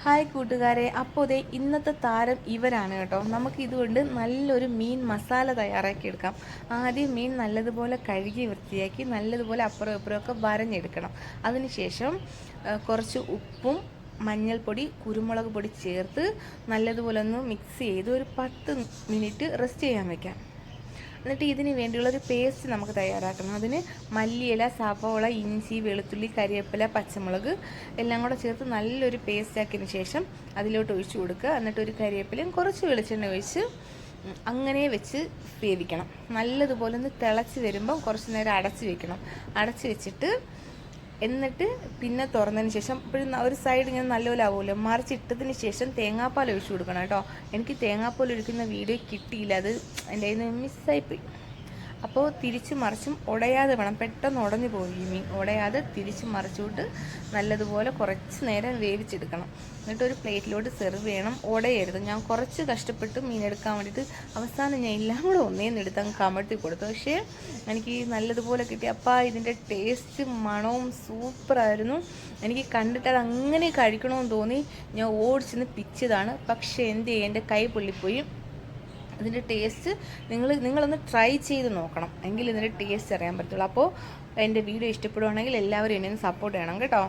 Hi കൂട്ടുകാരെ, അപ്പോൾ ദേ ഇന്നത്തെ താരം ഇവരാണ് കേട്ടോ. നമുക്കിതുകൊണ്ട് നല്ലൊരു മീൻ മസാല തയ്യാറാക്കിയെടുക്കാം. ആദ്യം മീൻ നല്ലതുപോലെ കഴുകി വൃത്തിയാക്കി നല്ലതുപോലെ അപ്പുറം ഇപ്പുറമൊക്കെ വരഞ്ഞെടുക്കണം. അതിനുശേഷം കുറച്ച് ഉപ്പും മഞ്ഞൾപ്പൊടി കുരുമുളക് പൊടി ചേർത്ത് നല്ലതുപോലെ ഒന്ന് മിക്സ് ചെയ്ത് ഒരു 10 മിനിറ്റ് റെസ്റ്റ് ചെയ്യാൻ വയ്ക്കാം. എന്നിട്ട് ഇതിന് വേണ്ടിയുള്ളൊരു പേസ്റ്റ് നമുക്ക് തയ്യാറാക്കണം. അതിന് മല്ലിയില, സവോള, ഇഞ്ചി, വെളുത്തുള്ളി, കരിവേപ്പില, പച്ചമുളക് എല്ലാം കൂടെ ചേർത്ത് നല്ലൊരു പേസ്റ്റ് ആക്കിയതിന് ശേഷം അതിലോട്ട് ഒഴിച്ച് കൊടുക്കുക. എന്നിട്ട് ഒരു കരിവേപ്പിലയും കുറച്ച് വെളിച്ചെണ്ണ ഒഴിച്ച് അങ്ങനെ വെച്ച് വേവിക്കണം. നല്ലതുപോലെ ഒന്ന് തിളച്ച് വരുമ്പം കുറച്ച് നേരം അടച്ച് വെക്കണം. അടച്ച് വെച്ചിട്ട് എന്നിട്ട് പിന്നെ തുറന്നതിന് ശേഷം ഇപ്പോഴും ഒരു സൈഡ് ഇങ്ങനെ നല്ലപോലെ ആവുമല്ലോ, മറിച്ചിട്ടതിന് ശേഷം തേങ്ങാപ്പാൽ ഒഴിച്ചു കൊടുക്കണം കേട്ടോ. എനിക്ക് തേങ്ങാപ്പാൽ ഒഴിക്കുന്ന വീഡിയോ കിട്ടിയില്ല, അത് എൻ്റെ കയ്യിൽ നിന്ന് മിസ്സായിപ്പോയി. അപ്പോൾ തിരിച്ചും മറിച്ചും ഉടയാതെ വേണം, പെട്ടെന്ന് ഉടഞ്ഞു പോകും ഈ മീൻ. ഉടയാതെ തിരിച്ചും മറിച്ചുകൊണ്ട് നല്ലതുപോലെ കുറച്ച് നേരം വേവിച്ചെടുക്കണം. എന്നിട്ട് ഒരു പ്ലേറ്റിലോട്ട് സെർവ് ചെയ്യണം. ഉടയരുത്. ഞാൻ കുറച്ച് കഷ്ടപ്പെട്ട് മീൻ എടുക്കാൻ വേണ്ടിയിട്ട് അവസാനം ഞാൻ എല്ലാം കൂടെ ഒന്നേന്ന് എടുത്ത് അങ്ങ് കമഴ്ത്തി കൊടുത്തു. പക്ഷേ എനിക്ക് നല്ലതുപോലെ കിട്ടി. അപ്പോൾ ഇതിൻ്റെ ടേസ്റ്റ് മണവും സൂപ്പറായിരുന്നു. എനിക്ക് കണ്ടിട്ട് അത് അങ്ങനെ കഴിക്കണമെന്ന് തോന്നി. ഞാൻ ഓടിച്ചെന്ന് പിച്ചതാണ്. പക്ഷേ എന്ത് ചെയ്യും, എൻ്റെ കൈ പൊള്ളിപ്പോയി. ഇതിൻ്റെ ടേസ്റ്റ് നിങ്ങളൊന്ന് ട്രൈ ചെയ്ത് നോക്കണം, എങ്കിൽ ഇതിൻ്റെ ടേസ്റ്റ് അറിയാൻ പറ്റുള്ളൂ. അപ്പോൾ എൻ്റെ വീഡിയോ ഇഷ്ടപ്പെടുവാണെങ്കിൽ എല്ലാവരും എന്നെ സപ്പോർട്ട് ചെയ്യണം കേട്ടോ.